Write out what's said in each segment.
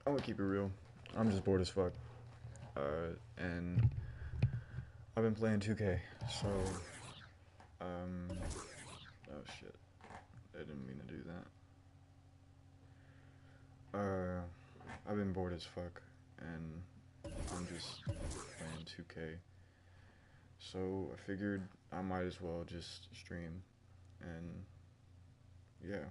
I'm gonna keep it real. I'm just bored as fuck. And I've been playing 2K, so, oh shit. I didn't mean to do that. I've been bored as fuck, and I'm just playing 2K. So I figured I might as well just stream, and yeah.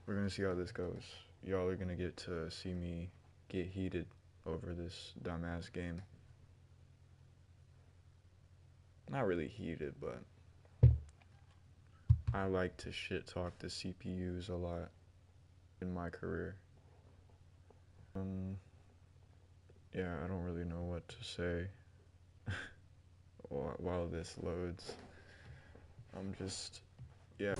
We're gonna see how this goes. Y'all are gonna get to see me get heated over this dumbass game. Not really heated, but I like to shit talk the CPUs a lot in my career. Yeah, I don't really know what to say while this loads. I'm just, yeah.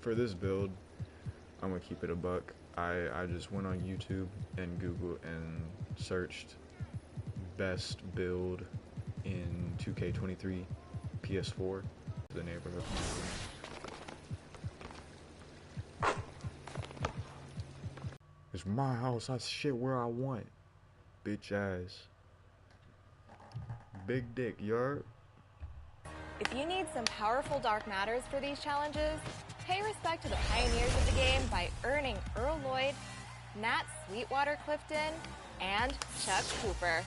For this build, I'm gonna keep it a buck. I just went on YouTube and Google and searched best build in 2K23 PS4 to the neighborhood. It's my house, I shit where I want. Bitch ass. Big dick, yard. If you need some powerful dark matters for these challenges, pay respect to the pioneers of the game by earning Earl Lloyd, Nat Sweetwater Clifton, and Chuck Cooper.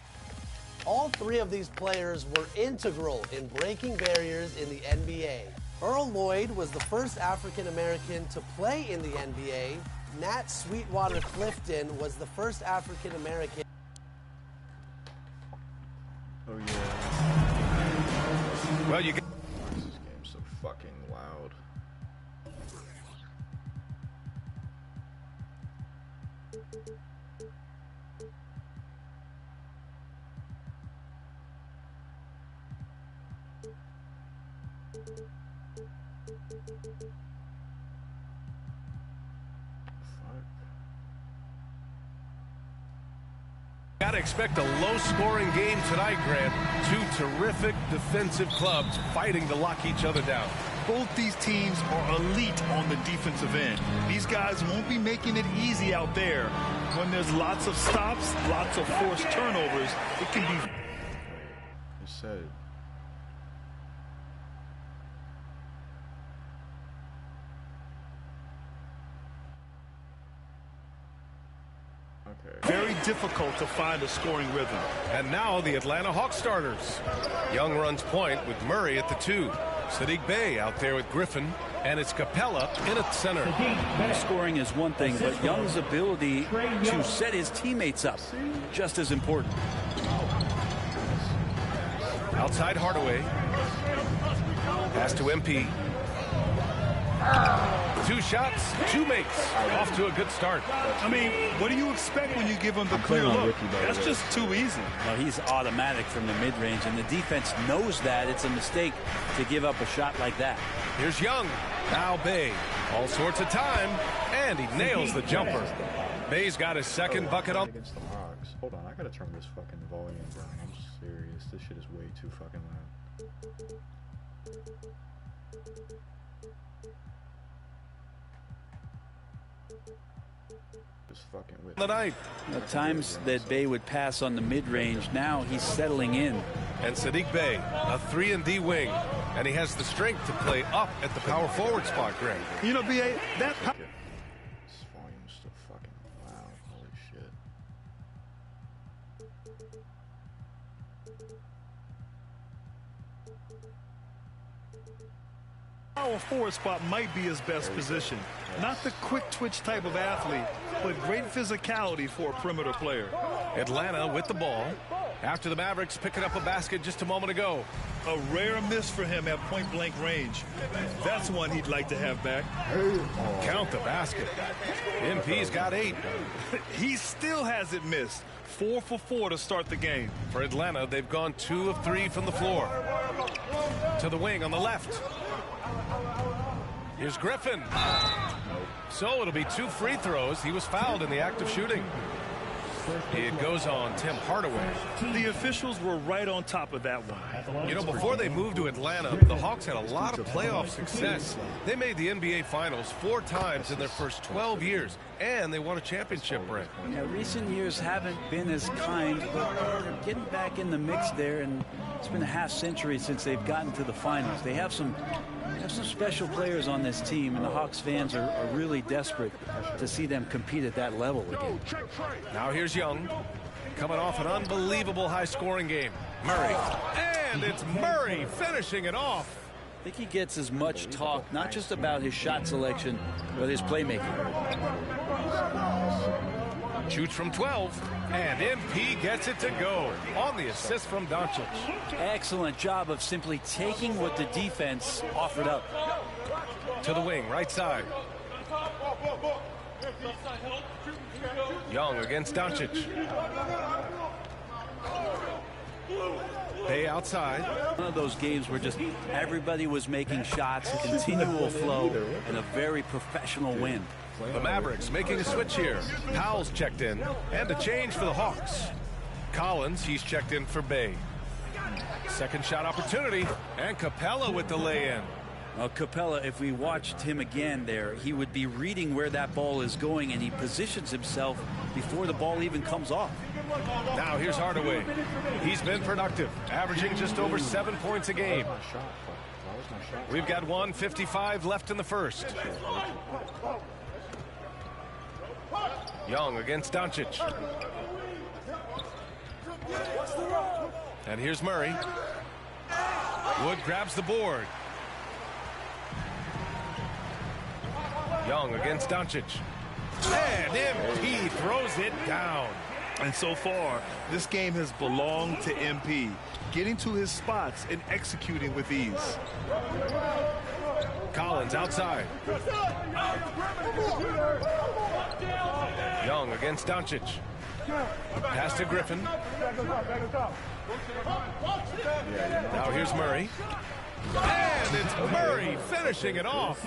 All three of these players were integral in breaking barriers in the NBA. Earl Lloyd was the first African American to play in the NBA. Nat Sweetwater Clifton was the first African American. Oh yeah. Well, you Why is this game so fucking loud? gotta expect a low-scoring game tonight, Grant. Two terrific defensive clubs fighting to lock each other down. Both these teams are elite on the defensive end. These guys won't be making it easy out there. When there's lots of stops, lots of forced turnovers, it can be... You said it. Okay. Very difficult to find a scoring rhythm. And now the Atlanta Hawks starters. Young runs point with Murray at the 2. Sadiq Bey out there with Griffin. And it's Capella in at center. Scoring is one thing, but Young's ability to set his teammates up, just as important. Outside Hardaway. Pass to MP. 2 shots, 2 makes. Off to a good start. I mean, what do you expect when you give him the clear look? That's just too easy. Well, he's automatic from the mid-range, and the defense knows that it's a mistake to give up a shot like that. Here's Young. Now Bey. All sorts of time, and he nails the jumper. Bey's got his second bucket on. Against the Hawks. Hold on, I gotta turn this fucking volume down. I'm serious. This shit is way too fucking loud. Fucking with the night. At times that Bey would pass on the mid-range, now he's settling in. And Sadiq Bey, a 3-and-D wing, and he has the strength to play up at the power forward spot, Greg. You know, B.A., that... This volume is still fucking loud. Holy shit. Power forward spot might be his best position. Not the quick twitch type of athlete, but great physicality for a perimeter player. Atlanta with the ball. After the Mavericks picking up a basket just a moment ago. A rare miss for him at point-blank range. That's one he'd like to have back. Count the basket. MP's got 8. He still hasn't missed. 4 for 4 to start the game. For Atlanta, they've gone 2 of 3 from the floor. To the wing on the left. Here's Griffin. So it'll be 2 free throws. He was fouled in the act of shooting. It goes on Tim Hardaway. The officials were right on top of that one. You know, before they moved to Atlanta, the Hawks had a lot of playoff success. They made the NBA Finals 4 times in their first 12 years, and they won a championship, Brent. Yeah, recent years haven't been as kind, but they're getting back in the mix there, and it's been a half century since they've gotten to the finals. They have some special players on this team, and the Hawks fans are really desperate to see them compete at that level again. Now here's Young, coming off an unbelievable high-scoring game. Murray, and it's Murray finishing it off. I think he gets as much talk, not just about his shot selection, but his playmaking. Shoots from 12, and MP gets it to go on the assist from Doncic. Excellent job of simply taking what the defense offered up. To the wing, right side. Young against Doncic. Bay outside. One of those games where just everybody was making shots, continual flow, and a very professional win. The Mavericks making a switch here. Powell's checked in, and a change for the Hawks. Collins, he's checked in for Bay. Second shot opportunity, and Capella with the lay-in. Capella, if we watched him again there, he would be reading where that ball is going, and he positions himself before the ball even comes off. Now here's Hardaway. He's been productive, averaging just over 7 points a game. We've got 1:55 left in the first. Young against Doncic. And here's Murray. Wood grabs the board. Young against Doncic. And MP throws it down. And so far, this game has belonged to MP, getting to his spots and executing with ease. Collins outside. Young against Doncic. Pass to Griffin. Now here's Murray. And it's Murray finishing it off.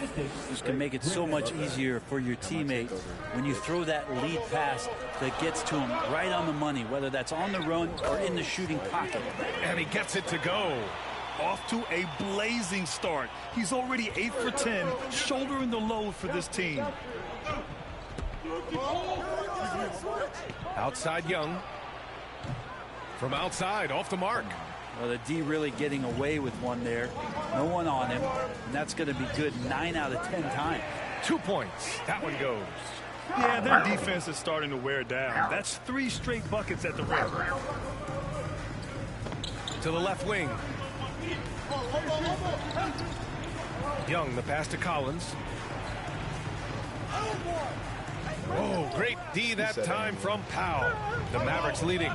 This can make it so much easier for your teammate when you throw that lead pass that gets to him right on the money, whether that's on the run or in the shooting pocket. And he gets it to go. Off to a blazing start. He's already 8 for 10, shouldering the load for this team. Outside Young. From outside, off the mark. Well, the D really getting away with one there. No one on him, and that's going to be good 9 out of 10 times. 2 points. That one goes. Yeah, their defense is starting to wear down. That's 3 straight buckets at the rim. To the left wing. Young, the pass to Collins. Oh, great D that time from Powell. The Mavericks leading.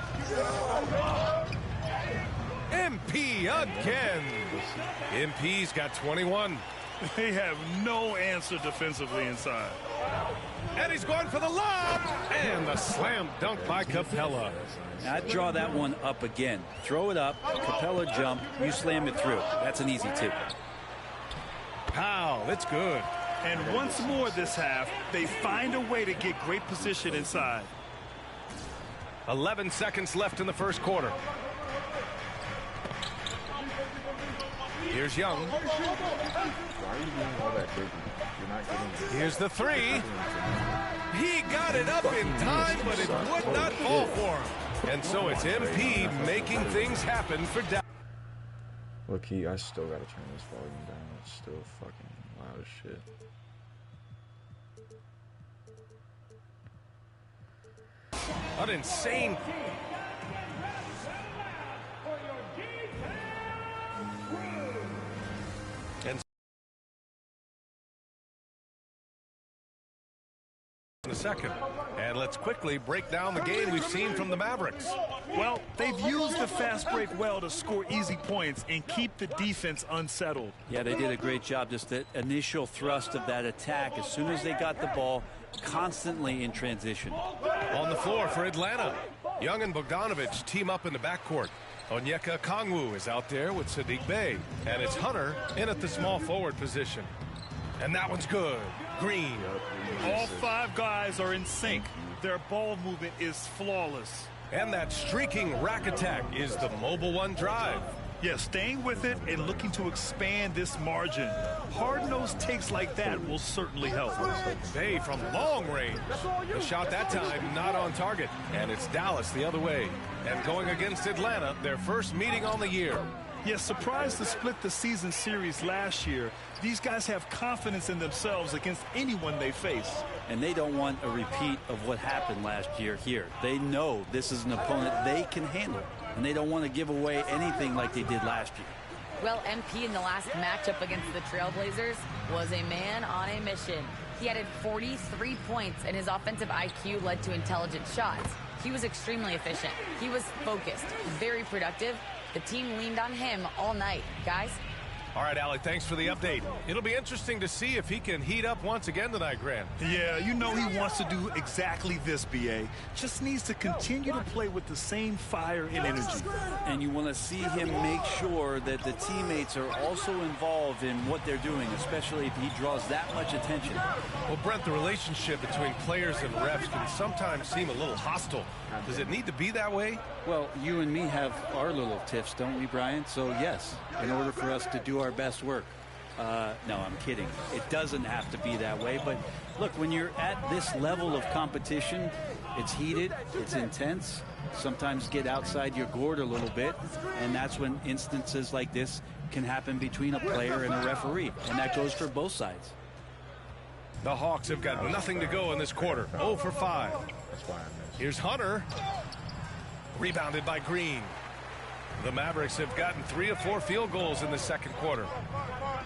MP again. MP's got 21. They have no answer defensively inside. And he's going for the lob. And the slam dunk by Capella. Now, I'd draw that one up again. Throw it up, Capella jump, you slam it through. That's an easy 2. Powell, it's good. And once more this half, they find a way to get great position inside. 11 seconds left in the first quarter. Here's Young. Here's the 3. He got it up in time, but it would not fall for him. And so it's MP making things happen for Dallas. Look, I still gotta turn this volume down. It's still fucking loud as shit. An insane. And in a second. And let's quickly break down the game we've seen from the Mavericks. Well, they've used the fast break well to score easy points and keep the defense unsettled. Yeah, they did a great job. Just the initial thrust of that attack, as soon as they got the ball, constantly in transition. On the floor for Atlanta, Young and Bogdanovic team up in the backcourt. Onyeka Okongwu is out there with Saddiq Bey, and it's Hunter in at the small forward position. And that one's good. Green. All 5 guys are in sync. Their ball movement is flawless. And that streaking rack attack is the Mobile One drive. Yeah, staying with it and looking to expand this margin. Hard-nosed takes like that will certainly help. Bay from long range. The shot that time not on target. And it's Dallas the other way. And going against Atlanta, their first meeting on the year. Yeah, surprised to split the season series last year. These guys have confidence in themselves against anyone they face. And they don't want a repeat of what happened last year here. They know this is an opponent they can handle. And they don't want to give away anything like they did last year. Well, MP in the last matchup against the Trailblazers was a man on a mission. He added 43 points, and his offensive IQ led to intelligent shots. He was extremely efficient. He was focused, very productive. The team leaned on him all night. Guys? All right, Alec, thanks for the update. It'll be interesting to see if he can heat up once again tonight, Grant. Yeah, you know he wants to do exactly this, B.A. Just needs to continue to play with the same fire and energy. And you want to see him make sure that the teammates are also involved in what they're doing, especially if he draws that much attention. Well, Brent, the relationship between players and refs can sometimes seem a little hostile. Does it need to be that way? Well, you and me have our little tiffs, don't we, Brian? So, yes, in order for us to do our best work. No, I'm kidding. It doesn't have to be that way. But, look, when you're at this level of competition, it's heated, it's intense. Sometimes get outside your gourd a little bit. And that's when instances like this can happen between a player and a referee. And that goes for both sides. The Hawks have got nothing to go in this quarter. 0 for 5. That's why I missed. Here's Hunter. Rebounded by Green. The Mavericks have gotten 3 of 4 field goals in the second quarter.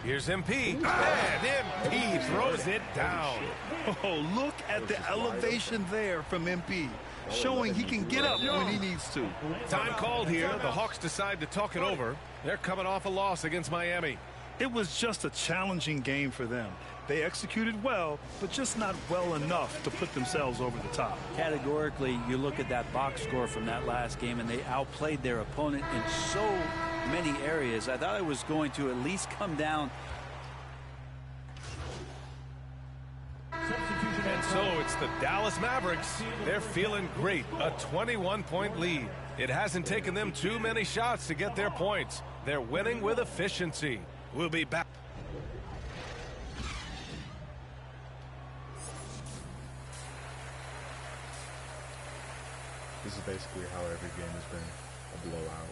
Here's MP. And MP throws it down. Oh, look at the elevation there from MP, showing he can get up when he needs to. Time called here. The Hawks decide to talk it over. They're coming off a loss against Miami. It was just a challenging game for them. They executed well, but just not well enough to put themselves over the top. Categorically, you look at that box score from that last game, and they outplayed their opponent in so many areas. I thought it was going to at least come down. And so it's the Dallas Mavericks. They're feeling great. A 21-point lead. It hasn't taken them too many shots to get their points. They're winning with efficiency. We'll be back. This is basically how every game has been a blowout.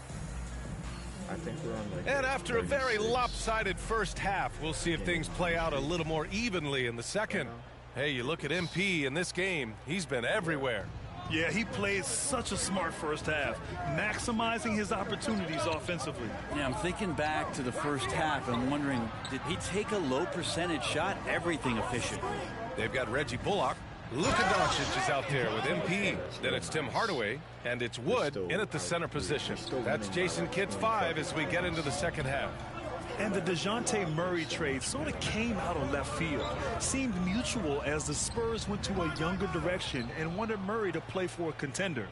I think we're on like. And after a very 36. lopsided first half, we'll see if things play out a little more evenly in the second. Hey, you look at MP in this game, he's been everywhere. Yeah, he played such a smart first half, maximizing his opportunities offensively. Yeah, I'm thinking back to the first half and wondering, did he take a low percentage shot? Everything efficient. They've got Reggie Bullock. Luka Doncic is out there with MP. Then it's Tim Hardaway, and it's Wood in at the center position. That's Jason Kidd's 5 as we get into the second half. And the DeJounte Murray trade sort of came out of left field. Seemed mutual as the Spurs went to a younger direction and wanted Murray to play for a contender.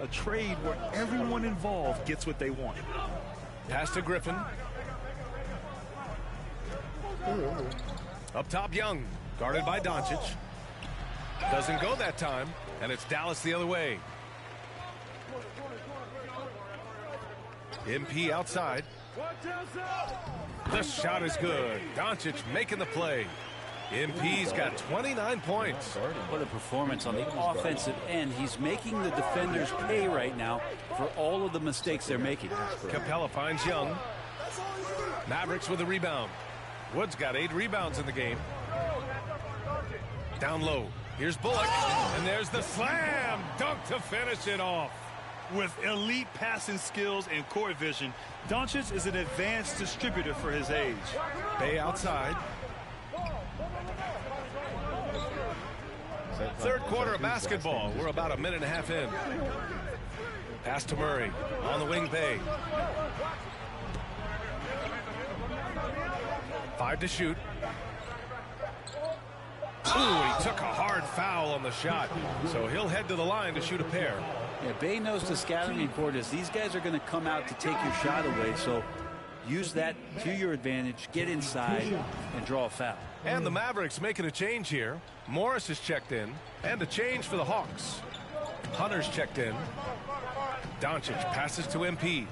A trade where everyone involved gets what they want. Pass to Griffin. Up top, Young. Guarded by Doncic. Doesn't go that time, and it's Dallas the other way. MP outside. The shot is good. Doncic making the play. MP's got 29 points. What a performance on the offensive end. He's making the defenders pay right now for all of the mistakes they're making. Capella finds Young. Mavericks with a rebound. Wood's got 8 rebounds in the game. Down low. Here's Bullock, and there's the slam dunk to finish it off. With elite passing skills and court vision, Doncic is an advanced distributor for his age. Bay outside. Third quarter of basketball. We're about a minute and a half in. Pass to Murray. On the wing, Bay. 5 to shoot. Ooh, he took a hard foul on the shot. So he'll head to the line to shoot a pair. Yeah, Bay knows the scouting report is these guys are going to come out to take your shot away. So use that to your advantage, get inside, and draw a foul. And the Mavericks making a change here. Morris is checked in, and a change for the Hawks. Hunter's checked in. Doncic passes to MP.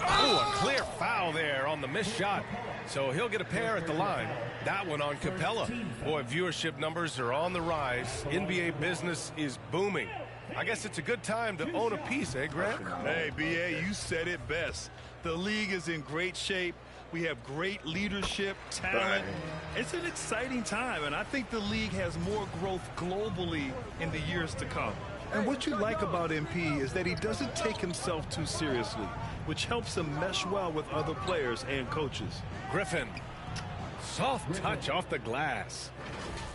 Oh, a clear foul there on the missed shot. So he'll get a pair at the line. That one on Capella. Boy, viewership numbers are on the rise. NBA business is booming. I guess it's a good time to own a piece, eh, Grant? Hey, B.A., you said it best. The league is in great shape. We have great leadership, talent. It's an exciting time, and I think the league has more growth globally in the years to come. And what you like about MP is that he doesn't take himself too seriously, which helps him mesh well with other players and coaches. Griffin. Soft touch off the glass.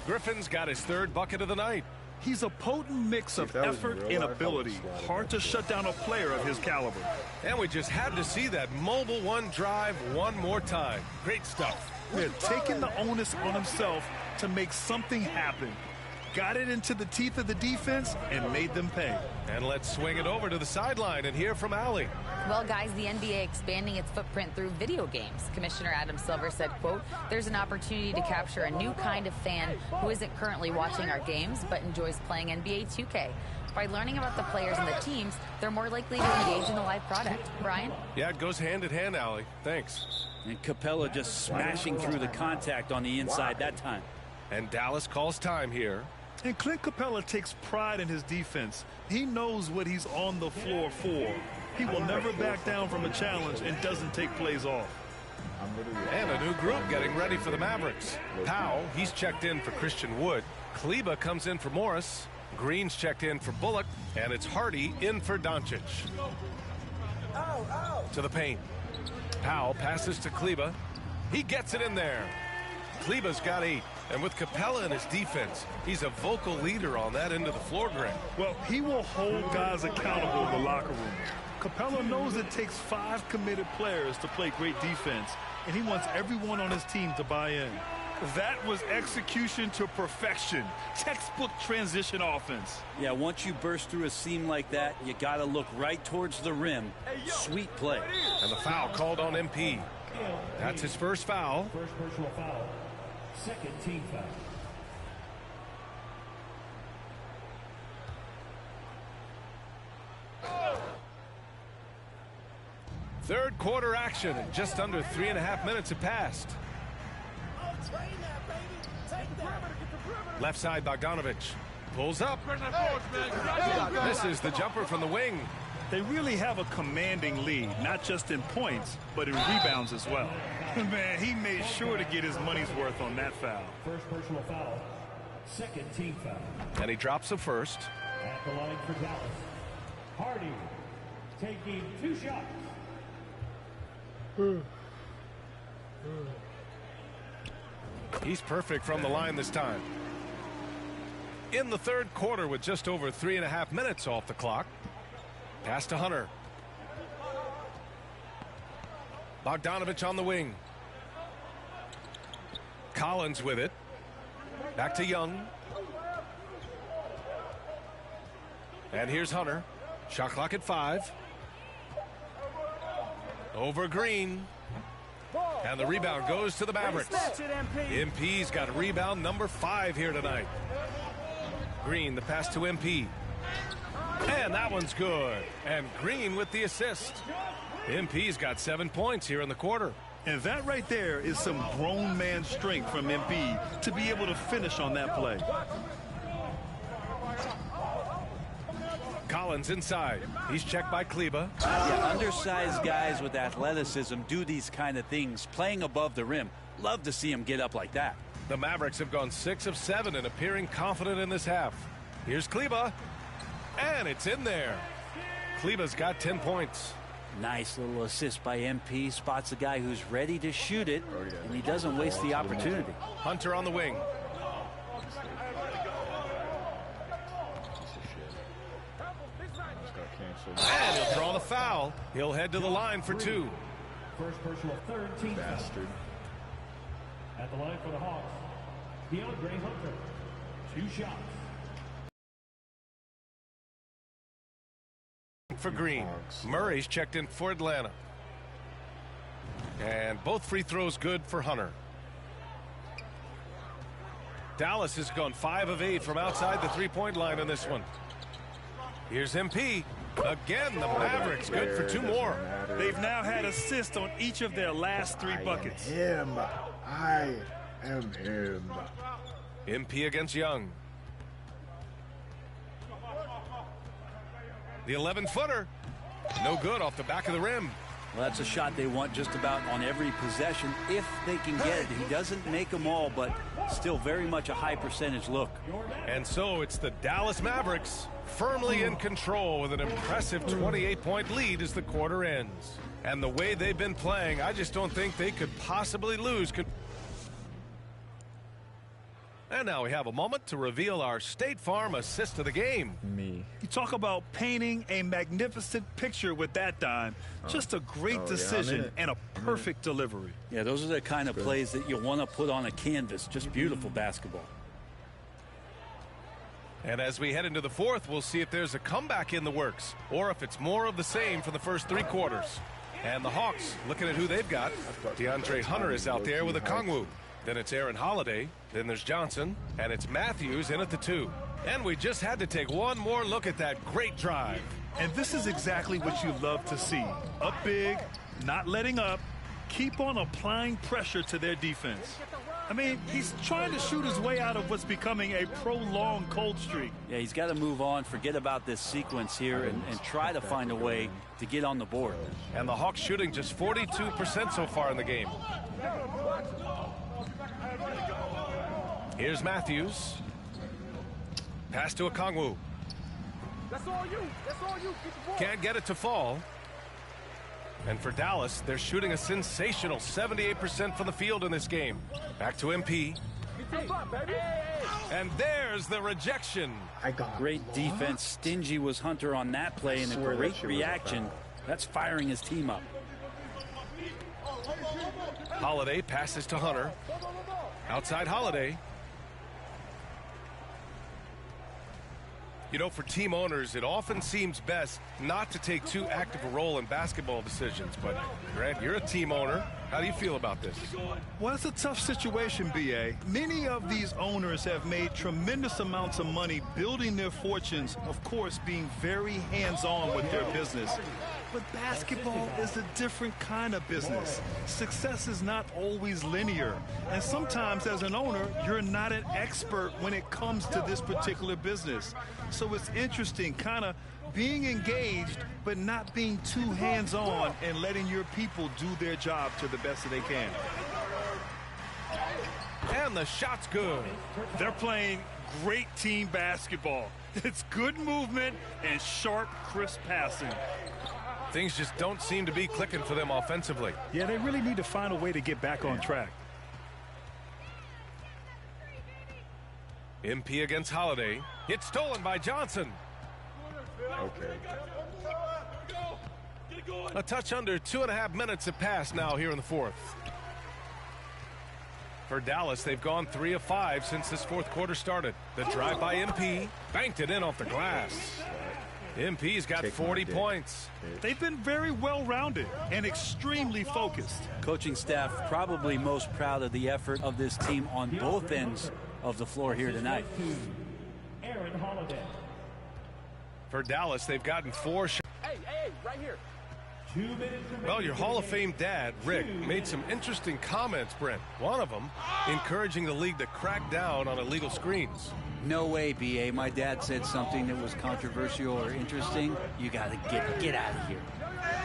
Griffin's got his third bucket of the night. He's a potent mix of effort and ability. Hard to shut down a player of his caliber. And we just had to see that mobile one drive one more time. Great stuff. They're taking the onus on himself to make something happen. Got it into the teeth of the defense and made them pay. And let's swing it over to the sideline and hear from Allie. Well, guys, the NBA expanding its footprint through video games. Commissioner Adam Silver said, quote, there's an opportunity to capture a new kind of fan who isn't currently watching our games but enjoys playing NBA 2K. By learning about the players and the teams, they're more likely to engage in the live product. Brian? Yeah, it goes hand in hand, Allie. Thanks. And Capella just smashing through the contact on the inside that time. And Dallas calls time here. And Clint Capella takes pride in his defense. He knows what he's on the floor for. He will never back down from a challenge and doesn't take plays off. And a new group getting ready for the Mavericks. Powell, he's checked in for Christian Wood. Kleba comes in for Morris. Green's checked in for Bullock. And it's Hardy in for Doncic. To the paint. Powell passes to Kleba. He gets it in there. Kleba's got 8. And with Capella in his defense, he's a vocal leader on that end of the floor, Grant. Well, he will hold guys accountable in the locker room. Capella knows it takes 5 committed players to play great defense, and he wants everyone on his team to buy in. That was execution to perfection. Textbook transition offense. Yeah, once you burst through a seam like that, you got to look right towards the rim. Sweet play. And the foul called on MP. That's his first foul. First personal foul. Second team foul. Third quarter action, and just under 3.5 minutes have passed. Left side, Bogdanovich pulls up. Misses the jumper from the wing. They really have a commanding lead, not just in points, but in rebounds as well. Man, he made sure to get his money's worth on that foul. First personal foul. Second team foul. And he drops the first. At the line for Dallas. Hardy taking 2 shots. He's perfect from the line this time. In the third quarter with just over 3.5 minutes off the clock. Pass to Hunter. Bogdanovich on the wing. Collins with it. Back to Young. And here's Hunter. Shot clock at 5. Over Green. And the rebound goes to the Mavericks. MP's got rebound number 5 here tonight. Green, the pass to MP. And that one's good. And Green with the assist. MP's got 7 points here in the quarter. And that right there is some grown man strength from MP to be able to finish on that play. Collins inside. He's checked by Kleba. Yeah, undersized guys with athleticism do these kind of things, playing above the rim. Love to see him get up like that. The Mavericks have gone 6 of 7 and appearing confident in this half. Here's Kleba. And it's in there. Kleba's got 10 points. Nice little assist by MP. Spots a guy who's ready to shoot it, and he doesn't waste the opportunity. Hunter on the wing. And he'll draw the foul. He'll head to the line for 2. First personal, third team Bastard. At the line for the Hawks, DeAndre Hunter. 2 shots. For Green. Murray's checked in for Atlanta. And both free throws good for Hunter. Dallas has gone 5 of 8 from outside the three-point line in this one. Here's MP. Again, the Mavericks good for 2 more. They've now had assists on each of their last 3 buckets. I am him. MP against Young. The 11-footer. No good off the back of the rim. Well, that's a shot they want just about on every possession if they can get it. He doesn't make them all, but still very much a high percentage look. And so it's the Dallas Mavericks firmly in control with an impressive 28-point lead as the quarter ends. And the way they've been playing, I just don't think they could possibly lose. And now we have a moment to reveal our State Farm assist of the game. Me. You talk about painting a magnificent picture with that dime. Just a great decision and a perfect delivery. Yeah, those are the kind of plays that you want to put on a canvas. Just beautiful basketball. And as we head into the fourth, we'll see if there's a comeback in the works or if it's more of the same for the first 3 quarters. And the Hawks, looking at who they've got, DeAndre Hunter is out there with a Kongwu. Then it's Aaron Holiday. Then there's Johnson. And it's Matthews in at the 2. And we just had to take one more look at that great drive. And this is exactly what you love to see. Up big, not letting up, keep on applying pressure to their defense. I mean, he's trying to shoot his way out of what's becoming a prolonged cold streak. Yeah, he's got to move on, forget about this sequence here, and try to find a way to get on the board. And the Hawks shooting just 42% so far in the game. Here's Matthews. Pass to Okongwu. That's all you. That's all you. Can't get it to fall. And for Dallas, they're shooting a sensational 78% from the field in this game. Back to MP. And there's the rejection. Great defense. Stingy was Hunter on that play, and a great reaction. That's firing his team up. Holiday passes to Hunter. Outside Holiday. You know, for team owners, it often seems best not to take too active a role in basketball decisions. But, Grant, you're a team owner. How do you feel about this? Well, it's a tough situation, B.A. Many of these owners have made tremendous amounts of money building their fortunes, of course, being very hands-on with their business. But basketball is a different kind of business. Success is not always linear. And sometimes as an owner, you're not an expert when it comes to this particular business. So it's interesting kind of being engaged, but not being too hands-on and letting your people do their job to the best that they can. And the shot's good. They're playing great team basketball. It's good movement and sharp, crisp passing. Things just don't seem to be clicking for them offensively. Yeah, they really need to find a way to get back on track. MP against Holiday. It's stolen by Johnson. Okay. A touch under 2.5 minutes have passed now here in the fourth. For Dallas, they've gone 3 of 5 since this fourth quarter started. The drive by MP, banked it in off the glass. MP's got 40 points. They've been very well-rounded and extremely focused. Coaching staff probably most proud of the effort of this team on both ends of the floor here tonight. Aaron Holiday. For Dallas, they've gotten 4 shots. Hey, right here. 2 minutes remaining. Well, your Hall of Fame dad, Rick, made some interesting comments, Brent. One of them encouraging the league to crack down on illegal screens. No way, B.A. My dad said something that was controversial or interesting. You got to get out of here.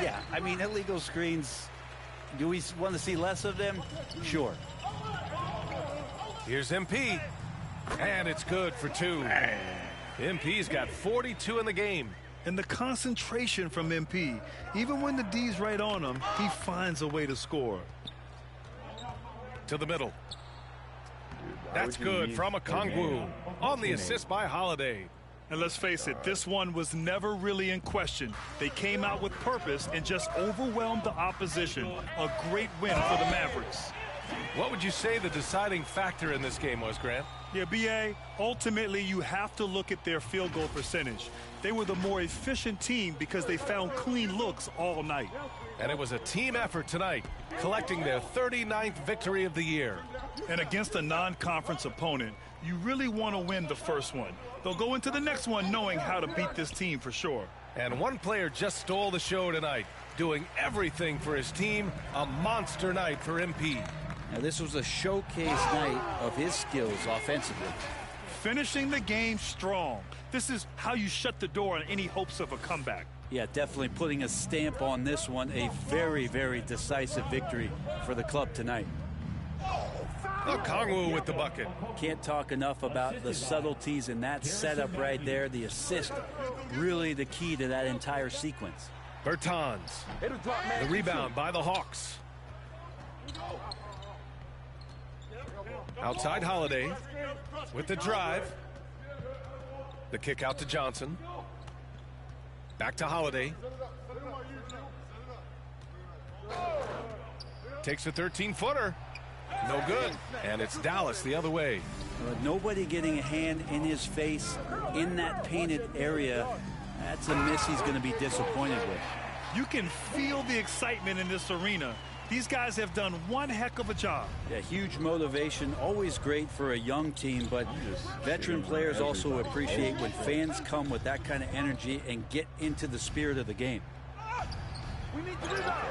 Yeah, I mean, illegal screens, do we want to see less of them? Sure. Here's MP, and it's good for 2. MP's got 42 in the game. And the concentration from MP, even when the D's right on him, he finds a way to score. To the middle. That's good from Okongwu on the assist by Holiday. And let's face it, this one was never really in question. They came out with purpose and just overwhelmed the opposition. A great win for the Mavericks. What would you say the deciding factor in this game was, Grant? Yeah, B.A., ultimately you have to look at their field goal percentage. They were the more efficient team because they found clean looks all night. And it was a team effort tonight, collecting their 39th victory of the year. And against a non-conference opponent, you really want to win the first one. They'll go into the next one knowing how to beat this team for sure. And one player just stole the show tonight, doing everything for his team. A monster night for MP. Now, this was a showcase night of his skills offensively. Finishing the game strong. This is how you shut the door on any hopes of a comeback. Yeah, definitely putting a stamp on this one. A very, very decisive victory for the club tonight. Kongwu with the bucket. Can't talk enough about the subtleties in that setup right there. The assist, really the key to that entire sequence. Bertans. The rebound by the Hawks. Outside Holiday with the drive. The kick out to Johnson. Back to Holiday. Takes a 13-footer. No good. And it's Dallas the other way. Nobody getting a hand in his face in that painted area. That's a miss he's going to be disappointed with. You can feel the excitement in this arena. These guys have done one heck of a job. Yeah, huge motivation, always great for a young team, but veteran players also appreciate when fans come with that kind of energy and get into the spirit of the game. We need to rebound.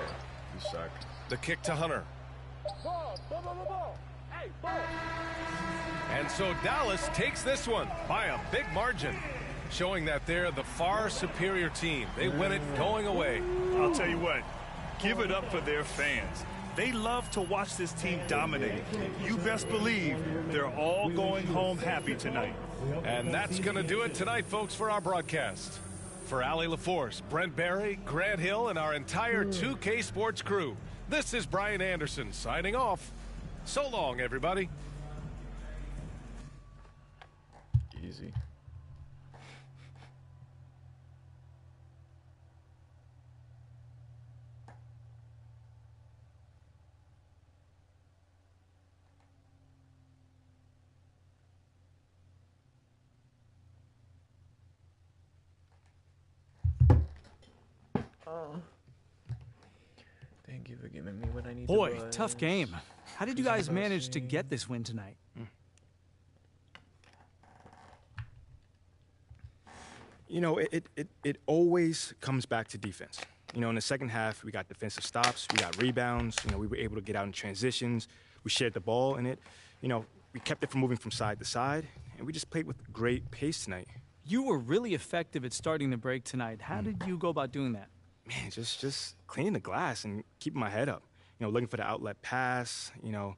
You suck. The kick to Hunter. Ball. Hey, ball. And so Dallas takes this one by a big margin, showing that they're the far superior team. They win it going away. I'll tell you what, give it up for their fans. They love to watch this team dominate. You best believe they're all going home happy tonight. And that's going to do it tonight, folks, for our broadcast. For Allie LaForce, Brent Barry, Grant Hill, and our entire 2K Sports crew, this is Brian Anderson signing off. So long, everybody. Easy. Thank you for giving me what I need. Boy, to tough game. How did you guys manage to get this win tonight? You know, it always comes back to defense. You know, in the second half, we got defensive stops, we got rebounds. You know, we were able to get out in transitions. We shared the ball, and we kept it from moving from side to side, and we just played with great pace tonight. You were really effective at starting the break tonight. How did you go about doing that? Man, just cleaning the glass and keeping my head up. You know, looking for the outlet pass. You know,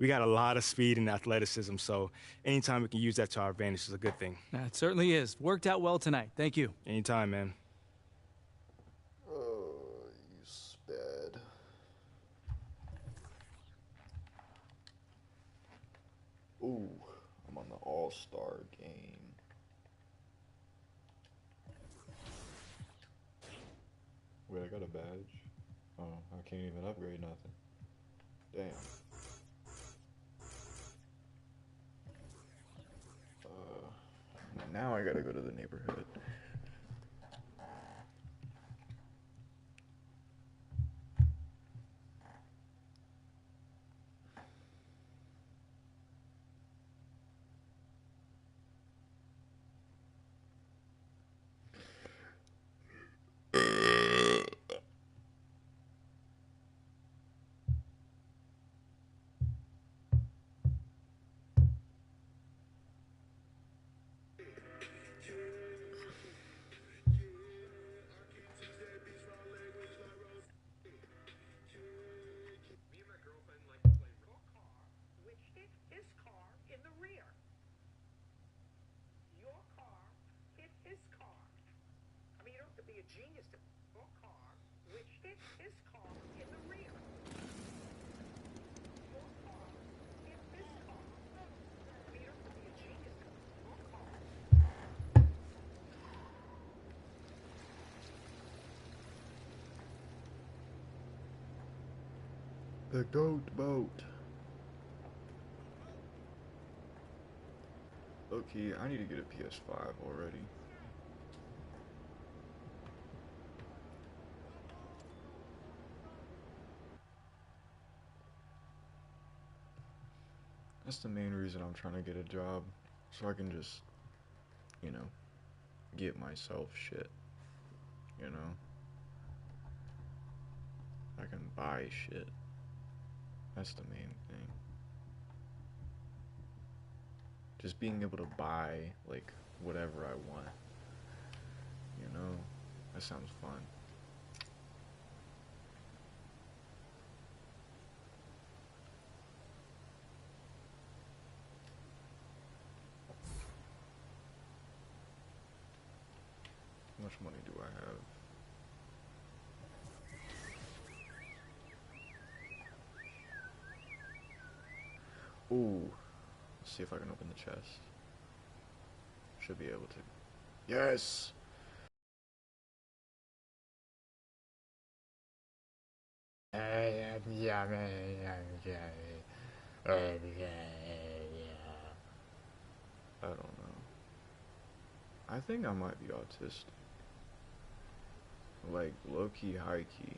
we got a lot of speed and athleticism, so anytime we can use that to our advantage is a good thing. It certainly is. Worked out well tonight. Thank you. Anytime, man. Oh, you sped. Ooh, I'm on the All-Star game. Wait, I got a badge? Oh, I can't even upgrade nothing. Damn. Now I gotta go to the neighborhood. Genius to your car, which hit his car in the rear. Your car hit his car. You don't have to be a genius to your car. The goat boat. Okay, I need to get a PS5 already. That's the main reason I'm trying to get a job, so I can just, you know, get myself shit, you know? I can buy shit. That's the main thing. Just being able to buy, like, whatever I want, you know? That sounds fun. How much money do I have? Ooh. Let's see if I can open the chest. Should be able to. Yes! I don't know. I think I might be autistic. Like, low-key, high-key.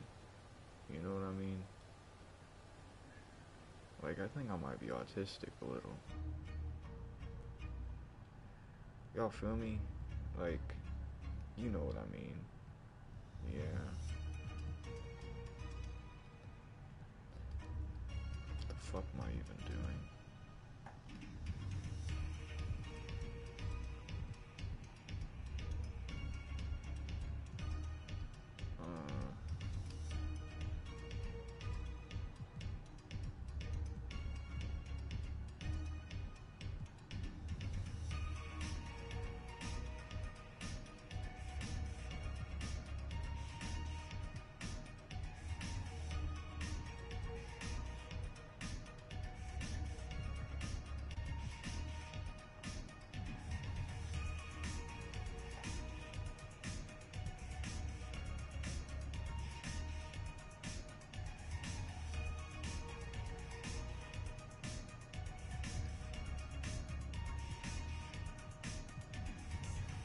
You know what I mean? Like, I think I might be autistic a little. Y'all feel me? Like, you know what I mean. Yeah. What the fuck am I even doing?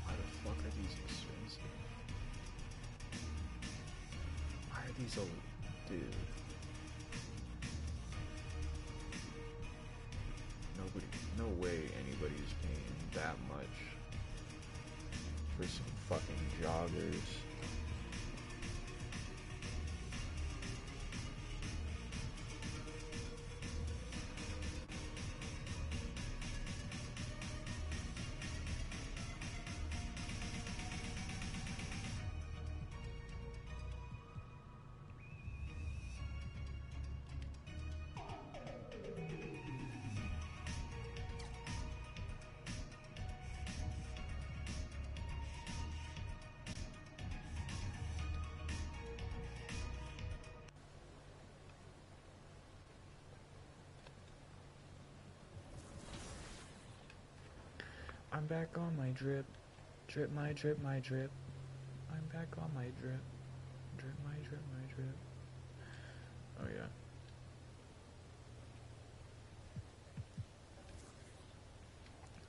Why the fuck are these expensive? Why are these so... Dude. Nobody... No way anybody's paying that much for some fucking joggers. I'm back on my drip. Drip my drip my drip. I'm back on my drip. Drip my drip my drip. Oh yeah.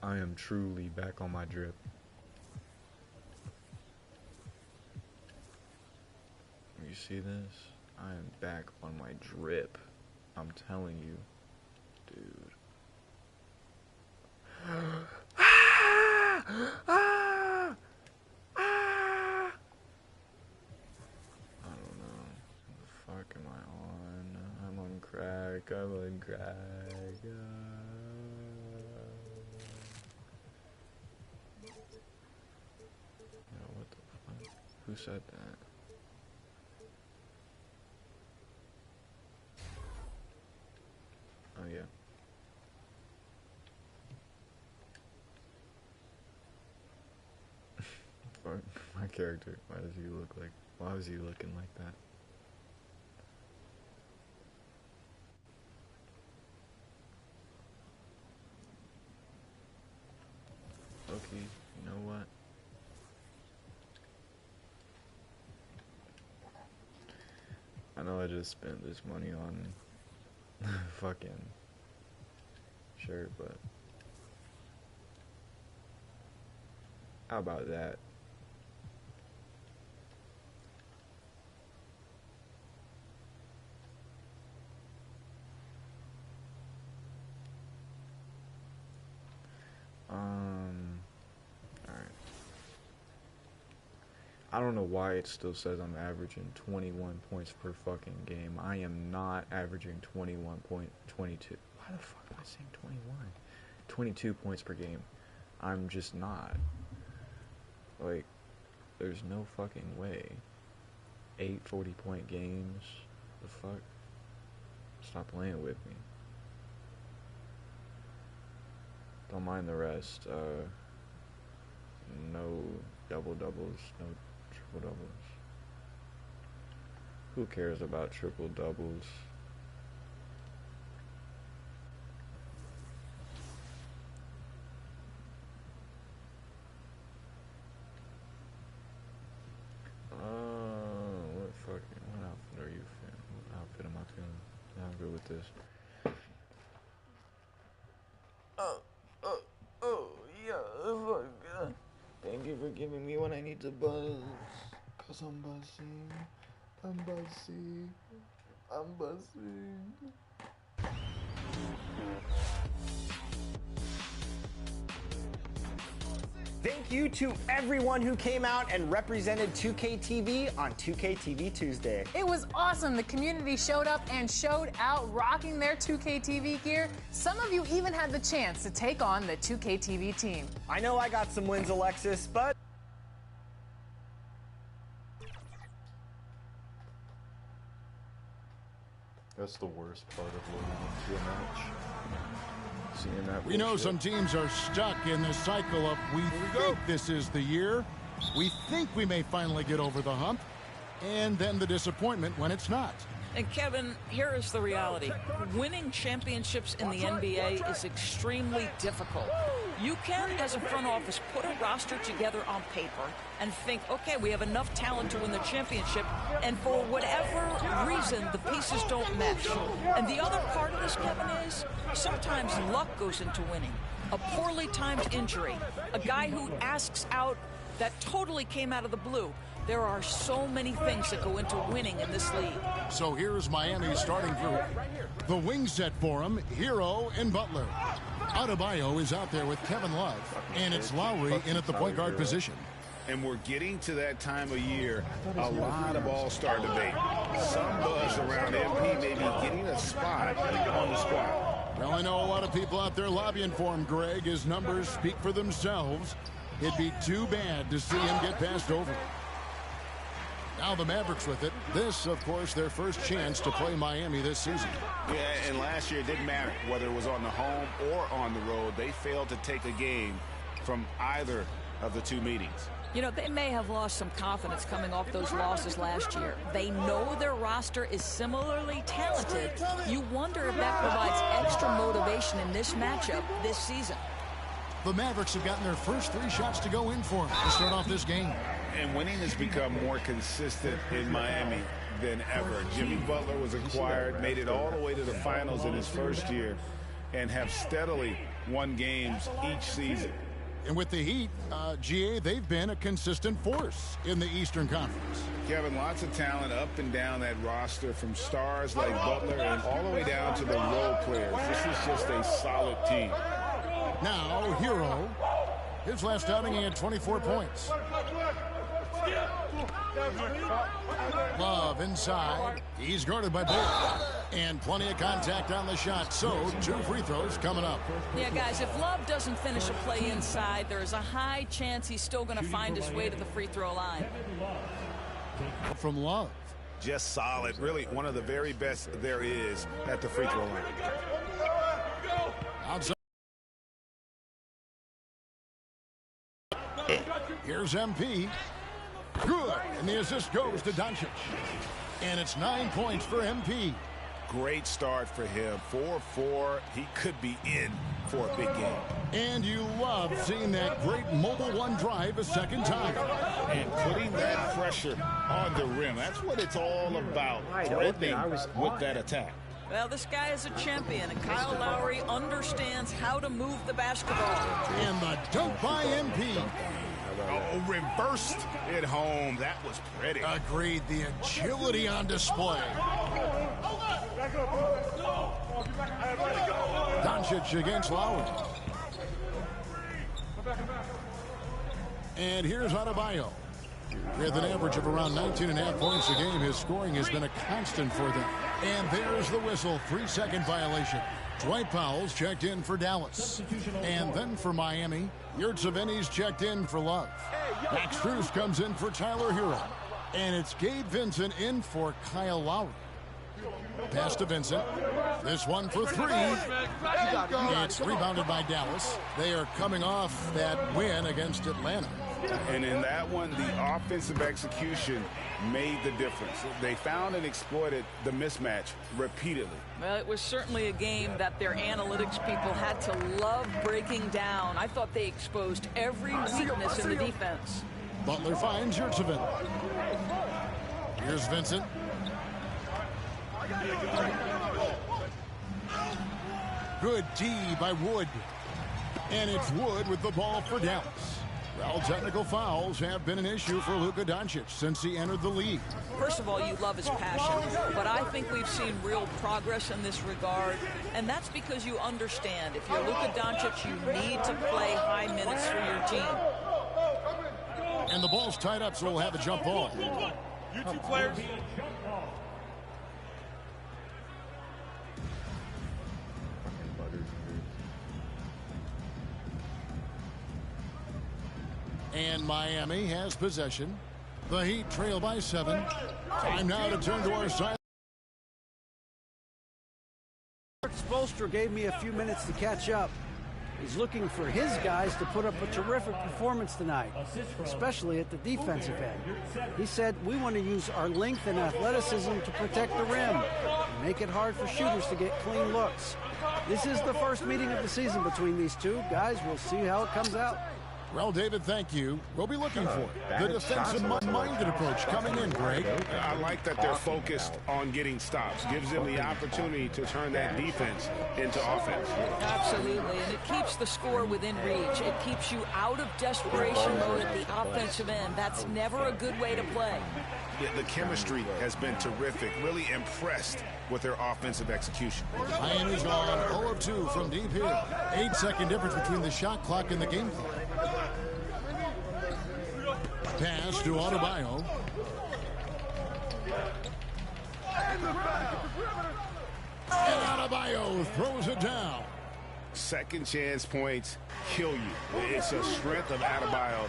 I am truly back on my drip. You see this? I am back on my drip. I'm telling you, dude. I don't know. What the fuck am I on? I'm on crack. I'm on crack. Yo, what the fuck? Who said that? Oh yeah. Fuck my character. Why does he look like? Why is he looking like that? Okay, you know what? I know I just spent this money on fucking shirt, but How about that? Alright. I don't know why it still says I'm averaging 21 points per fucking game. I am not averaging 21.22. Why the fuck am I saying 21? 22 points per game. I'm just not. Like, there's no fucking way. 8 40-point games. The fuck? Stop playing with me. Don't mind the rest. No double doubles, no triple doubles. Who cares about triple doubles? What outfit are you feeling? What outfit am I feeling? Yeah, I'm good with this. Thank you for giving me what I need to buzz. Cause I'm buzzing. I'm buzzing. I'm buzzing. Thank you to everyone who came out and represented 2K TV on 2K TV Tuesday. It was awesome. The community showed up and showed out, rocking their 2K TV gear. Some of you even had the chance to take on the 2K TV team. I know I got some wins, Alexis, but That's the worst part of losing to a match. Seeing that We know bullshit. some teams are stuck in the cycle of we think this is the year, we think we may finally get over the hump, and then the disappointment when it's not. And Kevin, here is the reality. Winning championships in the NBA is extremely difficult. You can, as a front office, put a roster together on paper and think, okay, we have enough talent to win the championship, and for whatever reason, the pieces don't mesh. And the other part of this, Kevin, is sometimes luck goes into winning. A poorly timed injury, a guy who asks out that totally came out of the blue. There are so many things that go into winning in this league. So here's Miami's starting group. The wing set for him, Hero and Butler. Adebayo is out there with Kevin Love, and it's Lowry in at the point guard position. And we're getting to that time of year, a lot of all-star debate. Some buzz around MP maybe getting a spot on the squad. Well, I know a lot of people out there lobbying for him, Greg. His numbers speak for themselves. It'd be too bad to see him get passed over. Now the Mavericks with it. This, of course, their first chance to play Miami this season. Yeah, and last year it didn't matter whether it was on the home or on the road. They failed to take a game from either of the two meetings. You know, they may have lost some confidence coming off those losses last year. They know their roster is similarly talented. You wonder if that provides extra motivation in this matchup this season. The Mavericks have gotten their first 3 shots to go in for them to start off this game. And winning has become more consistent in Miami than ever. Jimmy Butler was acquired, made it all the way to the finals in his first year, and have steadily won games each season. And with the Heat, GA, they've been a consistent force in the Eastern Conference. Kevin, lots of talent up and down that roster, from stars like Butler and all the way down to the role players. This is just a solid team. Now, Hero. His last outing, he had 24 points. Love inside. He's guarded by Bolt. And plenty of contact on the shot. So, 2 free throws coming up. Yeah, guys, if Love doesn't finish a play inside, there's a high chance he's still going to find his way to the free throw line. From Love. Just solid. Really one of the very best there is at the free throw line. Outside. Here's MP. Good. And the assist goes to Doncic. And it's 9 points for MP. Great start for him. 4-4. He could be in for a big game. And you love seeing that great mobile one drive a second time. And putting that pressure on the rim. That's what it's all about. Threatening with that attack. Well, this guy is a champion, and Kyle Lowry understands how to move the basketball. And the dunk by MP. Oh, reversed it home. That was pretty. Agreed. The agility on display. Doncic against Lowry. And here's Adebayo. With an average of around 19.5 points a game, his scoring has been a constant for them. And there's the whistle. 3-second violation. Dwight Powell's checked in for Dallas. And then for Miami, Yurtseven's checked in for Love. Max Strus comes in for Tyler Hero. And it's Gabe Vincent in for Kyle Lowry. Pass to Vincent. This one for three. It's rebounded by Dallas. They are coming off that win against Atlanta. And in that one, the offensive execution made the difference. They found and exploited the mismatch repeatedly. Well, it was certainly a game that their analytics people had to love breaking down. I thought they exposed every weakness in the defense. Butler finds Yurtseven. Here's Vincent. Good D by Wood. And it's Wood with the ball for Dallas. Well, technical fouls have been an issue for Luka Doncic since he entered the league. First of all, you love his passion, but I think we've seen real progress in this regard, and that's because you understand if you're Luka Doncic, you need to play high minutes for your team. And the ball's tied up, so we'll have a jump ball. You two players. And Miami has possession. The Heat trail by 7. Time now to turn to our side. Spoelstra gave me a few minutes to catch up. He's looking for his guys to put up a terrific performance tonight, especially at the defensive end. He said, we want to use our length and athleticism to protect the rim and make it hard for shooters to get clean looks. This is the first meeting of the season between these two. Guys, we'll see how it comes out. Well, David, thank you. We'll be looking for the defensive-minded approach coming in, Greg. I like that they're focused on getting stops. Gives them the opportunity to turn that defense into offense. Absolutely, and it keeps the score within reach. It keeps you out of desperation mode at the offensive end. That's never a good way to play. Yeah, the chemistry has been terrific. Really impressed with their offensive execution. Miami's on 0 of 2 from deep here. 8-second difference between the shot clock and the game clock. Pass to Adebayo. And Adebayo throws it down. Second chance points kill you. It's a strength of Adebayo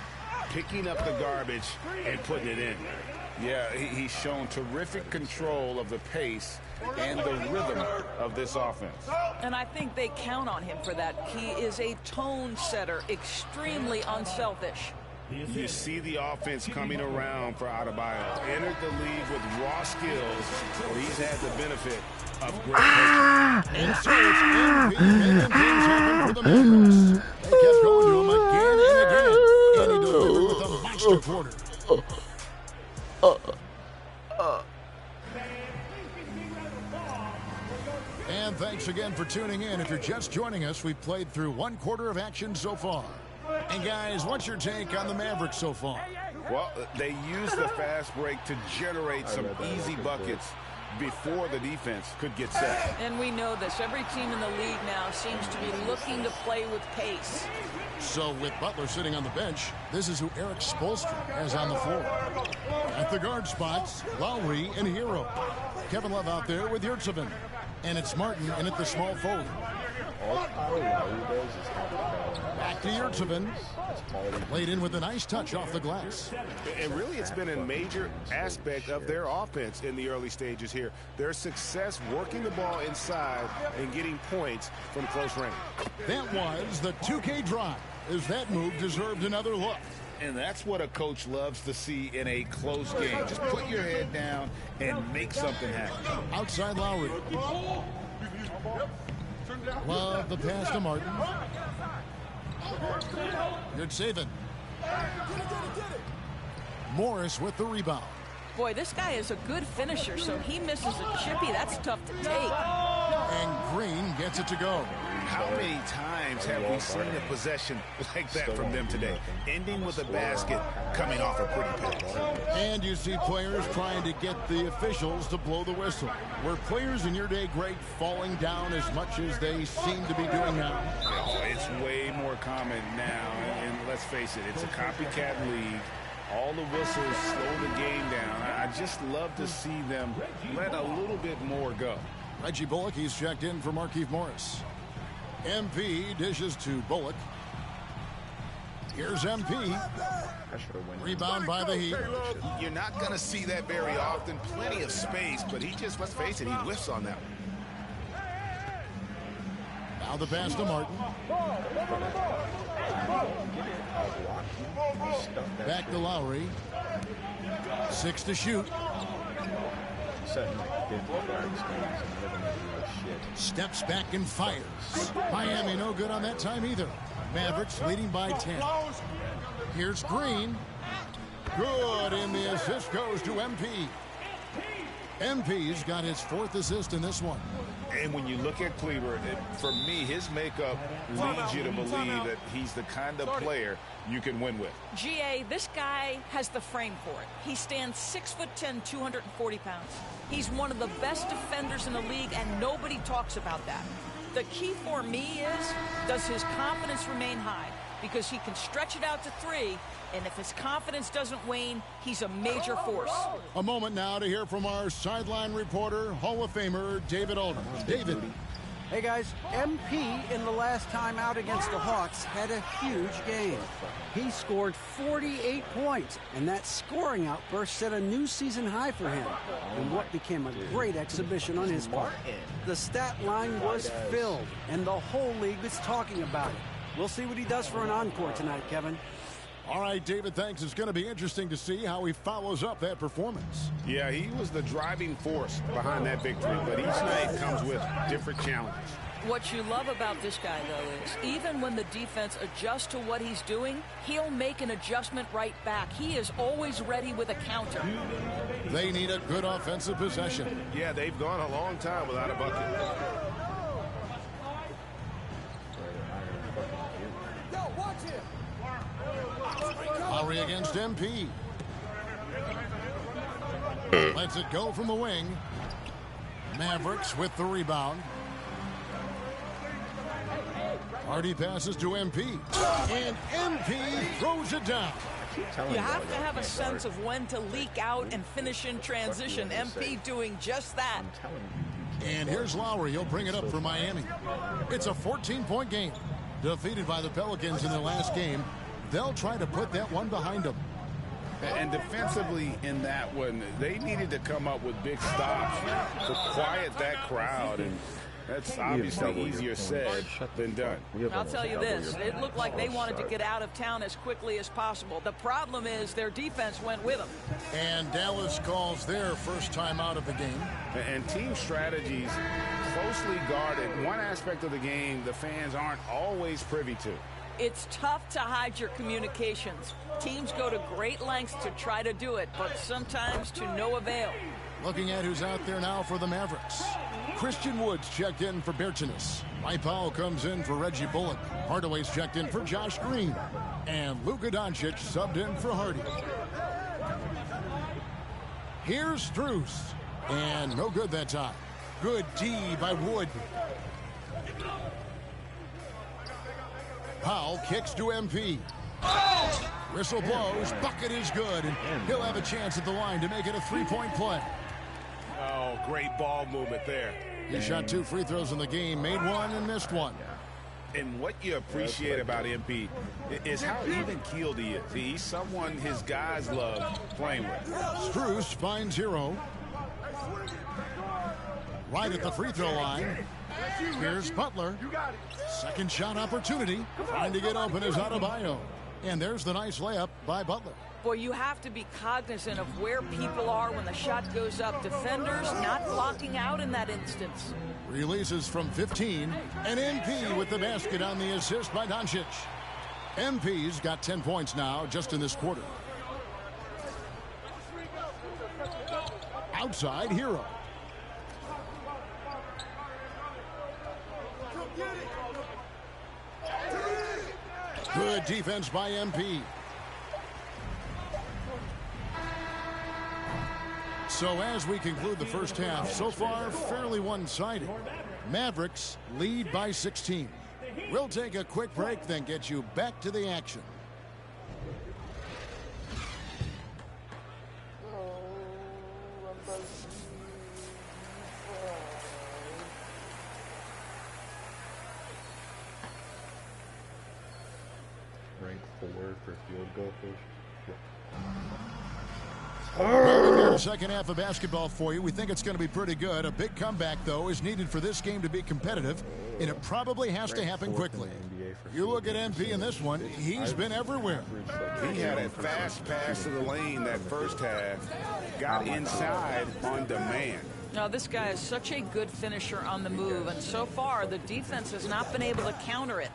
picking up the garbage and putting it in. Yeah, he's shown terrific control of the pace and the rhythm of this offense. And I think they count on him for that. He is a tone setter, extremely unselfish. You see the offense coming around for Adebayo. Entered the league with raw skills, where he's had the benefit of great coaching. And so it's MVP things happen for the Mavericks. They kept going to him again and again. And he delivered with a monster quarter. And thanks again for tuning in. If you're just joining us, we've played through 1 quarter of action so far. And guys, what's your take on the Mavericks so far? Well, they used the fast break to generate some easy buckets before the defense could get set. And we know this. Every team in the league now seems to be looking to play with pace. So with Butler sitting on the bench, this is who Eric Spoelstra has on the floor. At the guard spots, Lowry and Hero. Kevin Love out there with Yurtseven. And it's Martin in at the small forward. Back to Yurtseven. Played in with a nice touch off the glass. And really, it's been a major aspect of their offense in the early stages here. Their success working the ball inside and getting points from close range. That was the 2K drive, as that move deserved another look. And that's what a coach loves to see in a close game. Just put your head down and make something happen. Outside Lowry. Love the pass to Martin. Good saving. Morris with the rebound. Boy, this guy is a good finisher, so he misses a chippy. That's tough to take. And Green gets it to go. How many times have we seen a possession like that from them today? Ending with a basket, coming off a pretty pass. And you see players trying to get the officials to blow the whistle. Were players in your day, Greg, falling down as much as they seem to be doing now? Oh, it's way more common now. And let's face it, it's a copycat league. All the whistles slow the game down. I just love to see them let a little bit more go. Reggie Bullock, he's checked in for Markieff Morris. MP dishes to Bullock. Here's MP. Rebound by the Heat. You're not going to see that very often. Plenty of space, but he just, let's face it, he whiffs on that one. Now the pass to Martin. Back to Lowry. 6 to shoot. Steps back and fires. Miami no good on that time either. Mavericks leading by 10. Here's Green. Good, and the assist goes to MP. MP's got his 4th assist in this one. And when you look at Kleber, for me, his makeup leads you to believe that he's the kind of player you can win with. GA, this guy has the frame for it. He stands 6'10", 240 pounds. He's one of the best defenders in the league, and nobody talks about that. The key for me is, does his confidence remain high? Because he can stretch it out to 3, and if his confidence doesn't wane, he's a major force. A moment now to hear from our sideline reporter, Hall of Famer David Alden. David. Hey guys, MP in the last time out against the Hawks had a huge game. He scored 48 points, and that scoring outburst set a new season high for him in what became a great exhibition on his part. The stat line was filled, and the whole league was talking about it. We'll see what he does for an encore tonight, Kevin. All right, David, thanks. It's going to be interesting to see how he follows up that performance. Yeah, he was the driving force behind that victory, but each night comes with different challenges. What you love about this guy, though, is even when the defense adjusts to what he's doing, he'll make an adjustment right back. He is always ready with a counter. They need a good offensive possession. Yeah, they've gone a long time without a bucket. Lowry against MP. Lets it go from the wing. Mavericks with the rebound. Hardy passes to MP. And MP throws it down. You have to have a sense of when to leak out and finish in transition. MP doing just that. And here's Lowry. He'll bring it up for Miami. It's a 14-point game. Defeated by the Pelicans in their last game. They'll try to put that one behind them. And defensively in that one, they needed to come up with big stops to quiet that crowd. And that's obviously easier said than done. I'll tell you this, it looked like they wanted to get out of town as quickly as possible. The problem is their defense went with them. And Dallas calls their first time out of the game. And team strategies closely guarded. One aspect of the game the fans aren't always privy to. It's tough to hide your communications. Teams go to great lengths to try to do it, but sometimes to no avail. Looking at who's out there now for the Mavericks. Christian Woods checked in for Bertanis. Mike Powell comes in for Reggie Bullock. Hardaway's checked in for Josh Green. And Luka Doncic subbed in for Hardy. Here's Strus. And no good that time. Good D by Wood. Powell kicks to MP. Whistle blows. Bucket is good. And he'll have a chance at the line to make it a three-point play. Oh, great ball movement there. He shot 2 free throws in the game, made 1 and missed 1. And what you appreciate about MP is how even-keeled he is. He's someone his guys love playing with. Strus finds Hero. Right at the free throw line. Here's Butler. Second shot opportunity. Trying to get open is Adebayo. And there's the nice layup by Butler. Boy, you have to be cognizant of where people are when the shot goes up. Defenders not blocking out in that instance. Releases from 15. And MP with the basket on the assist by Doncic. MP's got 10 points now just in this quarter. Outside, Hero. Good defense by MP. So as we conclude the first half, so far fairly one-sided. Mavericks lead by 16. We'll take a quick break, then get you back to the action. Rank 4 for field goal fish. Well, we've got a second half of basketball for you. We think it's going to be pretty good. A big comeback, though, is needed for this game to be competitive, and it probably has to happen quickly. You look at MP in this one, he's been everywhere. He had a fast pass to the lane that first half, got inside on demand. Now, this guy is such a good finisher on the move, and so far the defense has not been able to counter it.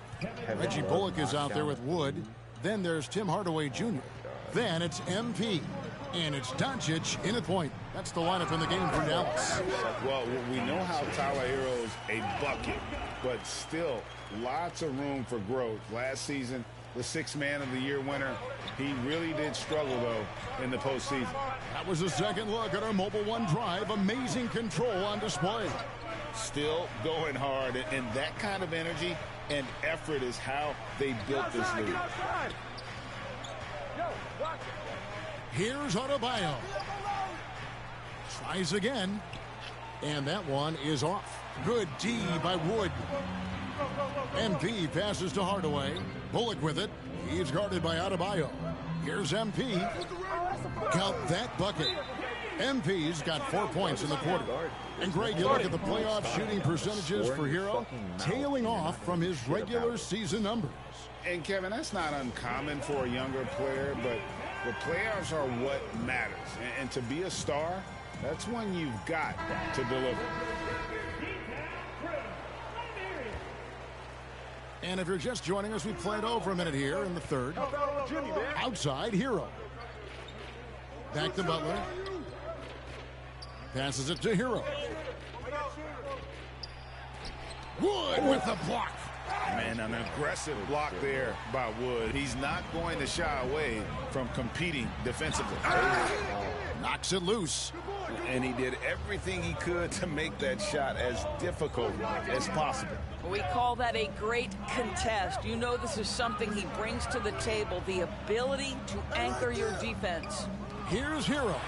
Reggie Bullock is out there with Wood. Then there's Tim Hardaway Jr. Then it's MP. And it's Doncic in at point. That's the lineup in the game for Dallas. Well, we know how Tyler Hero's a bucket, but still lots of room for growth. Last season, the Sixth Man of the Year winner, he really did struggle, though, in the postseason. That was a second look at our Mobile One drive. Amazing control on display. Still going hard, and that kind of energy and effort is how they built this league. Here's Adebayo. Tries again. And that one is off. Good D by Wood. MP passes to Hardaway. Bullock with it. He's guarded by Adebayo. Here's MP. Count that bucket. MP's got 4 points in the quarter. And Greg, you look at the playoff shooting percentages for Hero, tailing off from his regular season numbers. And Kevin, that's not uncommon for a younger player, but the playoffs are what matters. And to be a star, that's when you've got to deliver. And if you're just joining us, we played over a minute here in the third. Outside, Hero. Back to Butler. Passes it to Hero. Wood with the block. Man, an aggressive block there by Wood. He's not going to shy away from competing defensively. Knocks it loose. And he did everything he could to make that shot as difficult as possible. We call that a great contest. You know this is something he brings to the table, the ability to anchor your defense. Here's Hero.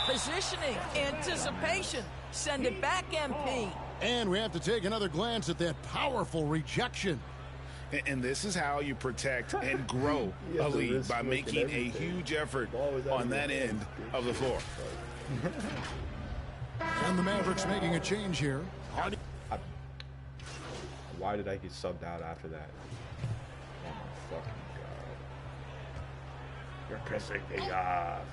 Positioning, anticipation. Send it back, MP. And we have to take another glance at that powerful rejection. And this is how you protect and grow a lead, by making a huge effort on that end of the floor. And the Mavericks making a change here. Why did I get subbed out after that? Oh my fucking god. You're pissing me off.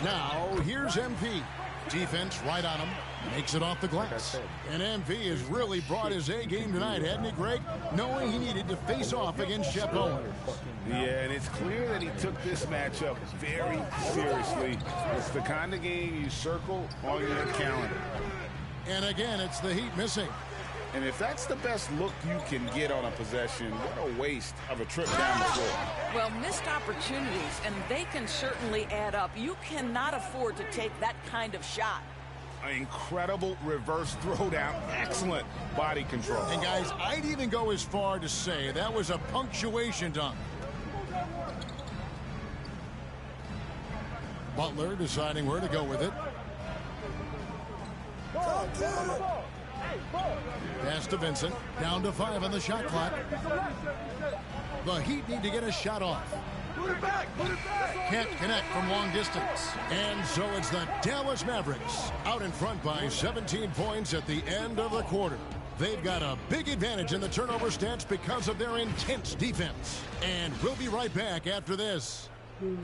Now, here's MP. Defense right on him. Makes it off the glass. And MP has really brought his A game tonight, hadn't he, Greg? Knowing he needed to face off against Shep Owen. Yeah, and it's clear that he took this matchup very seriously. It's the kind of game you circle on your calendar. And again, it's the Heat missing. And if that's the best look you can get on a possession, what a waste of a trip down the floor. Well, missed opportunities, and they can certainly add up. You cannot afford to take that kind of shot. An incredible reverse throwdown. Excellent body control. And guys, I'd even go as far to say that was a punctuation dunk. Butler deciding where to go with it. Pass to Vincent. Down to 5 on the shot clock. The Heat need to get a shot off. Can't connect from long distance. And so it's the Dallas Mavericks out in front by 17 points at the end of the quarter. They've got a big advantage in the turnover stats because of their intense defense. And we'll be right back after this.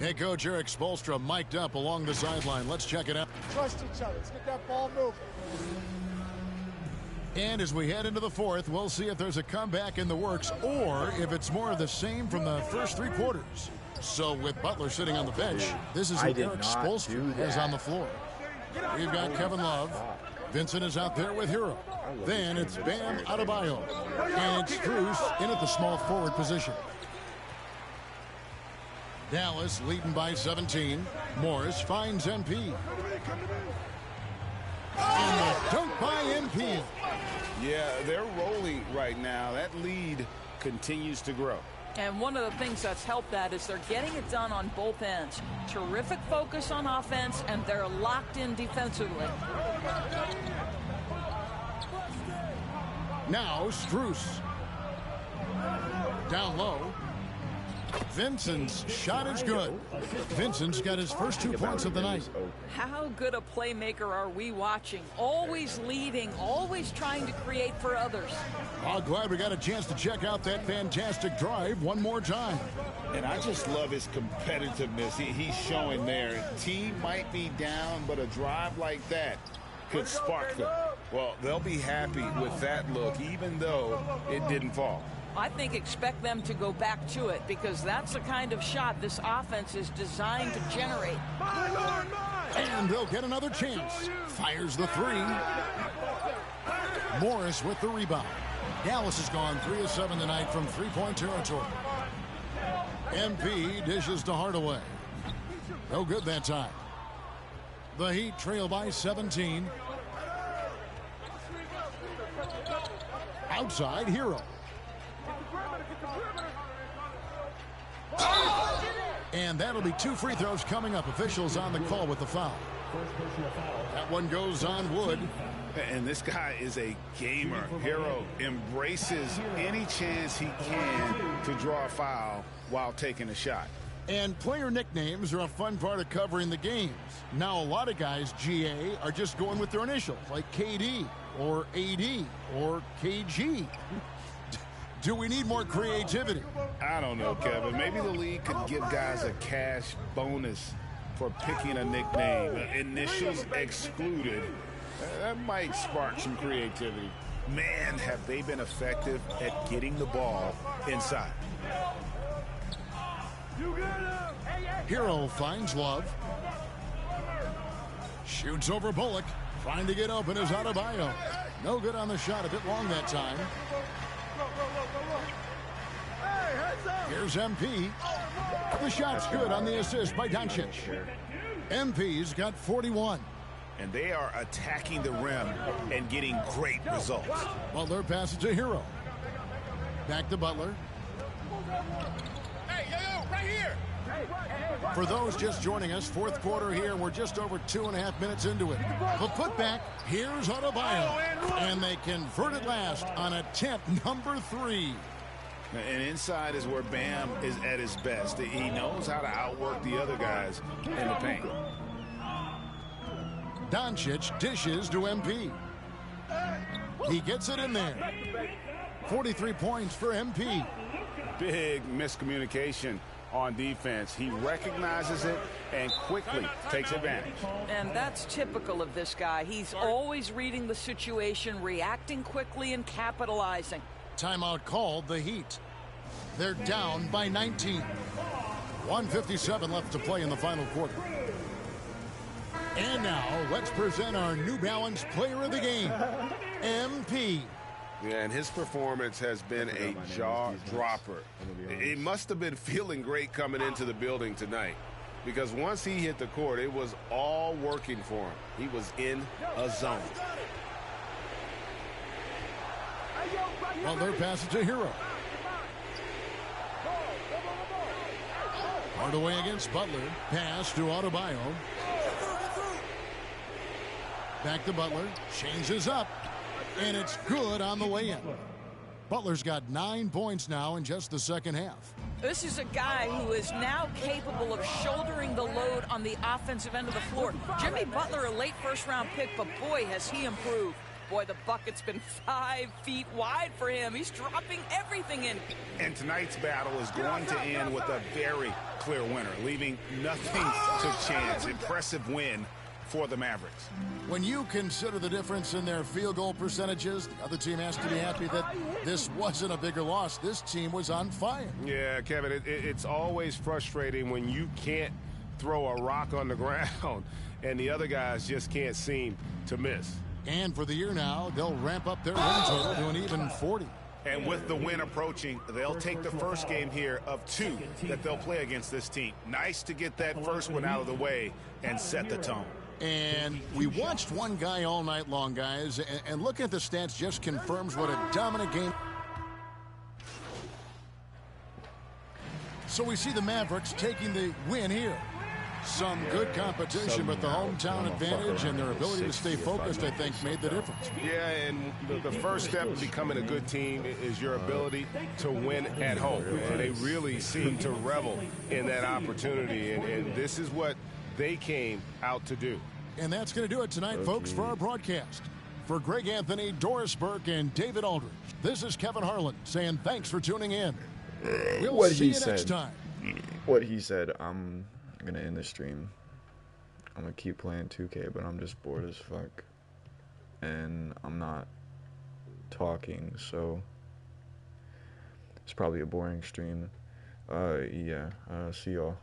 Head coach Eric Spoelstra mic'd up along the sideline. Let's check it out. Trust each other. Let's get that ball moving. And as we head into the fourth, we'll see if there's a comeback in the works or if it's more of the same from the first 3 quarters. So with Butler sitting on the bench, this is what Eric Spoelstra has on the floor. We've got Kevin Love. Vincent is out there with Hero. Then it's Bam Adebayo. And it's Cruz in at the small forward position. Dallas leading by 17. Morris finds MP. And the dunk by MP. Yeah, they're rolling right now. That lead continues to grow. And one of the things that's helped that is they're getting it done on both ends. Terrific focus on offense, and they're locked in defensively. Now Strus. Down low. Vincent's shot is good. Vincent's got his first 2 points of the night. How good a playmaker are we watching? Always leading, always trying to create for others. Oh, glad we got a chance to check out that fantastic drive one more time. And I just love his competitiveness he's showing there. Team might be down, but a drive like that could spark them. Well, they'll be happy with that look, even though it didn't fall. I think expect them to go back to it because that's the kind of shot this offense is designed to generate. And they'll get another chance. Fires the three. Morris with the rebound. Dallas has gone 3 of 7 tonight from three-point territory. MP dishes to Hardaway. No good that time. The Heat trail by 17. Outside, Hero. And that'll be 2 free throws coming up. Officials on the call with the foul. That one goes on Wood. And this guy is a gamer. Hero embraces any chance he can to draw a foul while taking a shot. And player nicknames are a fun part of covering the games. Now, a lot of guys, GA, are just going with their initials, like KD or AD or KG. Do we need more creativity? I don't know, Kevin. Maybe the league could give guys a cash bonus for picking a nickname. Initials excluded. That might spark some creativity. Man, have they been effective at getting the ball inside. Hero finds Love. Shoots over Bullock. Trying to get open is Adebayo. No good on the shot. A bit long that time. Here's MP. The shot's good on the assist by Doncic. MP's got 41. And they are attacking the rim and getting great results. Butler passes to Hero. Back to Butler. Hey, yo, right here. For those just joining us, fourth quarter here. We're just over 2.5 minutes into it. The putback. Here's Adebayo. And they convert it last on attempt number 3. And inside is where Bam is at his best. He knows how to outwork the other guys in the paint. Doncic dishes to MP. He gets it in there. 43 points for MP. Big miscommunication on defense. He recognizes it and quickly takes advantage. And that's typical of this guy. He's always reading the situation, reacting quickly, and capitalizing. Timeout called the Heat. They're down by 19. 1:57 left to play in the final quarter. And now let's present our New Balance player of the game, MP. Yeah, and his performance has been a jaw-dropper. It must have been feeling great coming into the building tonight, because once he hit the court, it was all working for him. He was in a zone. Well, their passage to Hero. Hardaway against Butler. Pass to Adebayo. Back to Butler. Changes up. And it's good on the way in. Butler's got 9 points now in just the second half. This is a guy who is now capable of shouldering the load on the offensive end of the floor. Jimmy Butler, a late first-round pick, but boy, has he improved. Boy, the bucket's been 5 feet wide for him. He's dropping everything in. And tonight's battle is going to end with a very clear winner, leaving nothing to chance. Impressive win for the Mavericks. When you consider the difference in their field goal percentages, the other team has to be happy that this wasn't a bigger loss. This team was on fire. Yeah, Kevin, it's always frustrating when you can't throw a rock on the ground and the other guys just can't seem to miss. And for the year now, they'll ramp up their win total to an even 40. And with the win approaching, they'll take the first game here of 2 that they'll play against this team. Nice to get that first one out of the way and set the tone. And we watched one guy all night long, guys, and looking at the stats just confirms what a dominant game. So we see the Mavericks taking the win here. Some good competition, but the hometown advantage and their ability to stay focused, I think, made the difference. Yeah, and the first step in becoming a good team is your ability to win at home. And they really seem to revel in that opportunity, and this is what they came out to do. And that's going to do it tonight, folks, for our broadcast. For Greg Anthony, Doris Burke, and David Aldridge, this is Kevin Harlan saying thanks for tuning in. We'll see you next time. What he said, I'm going to end the stream. I'm going to keep playing 2K, but I'm just bored as fuck. And I'm not talking, so it's probably a boring stream. Yeah, see y'all.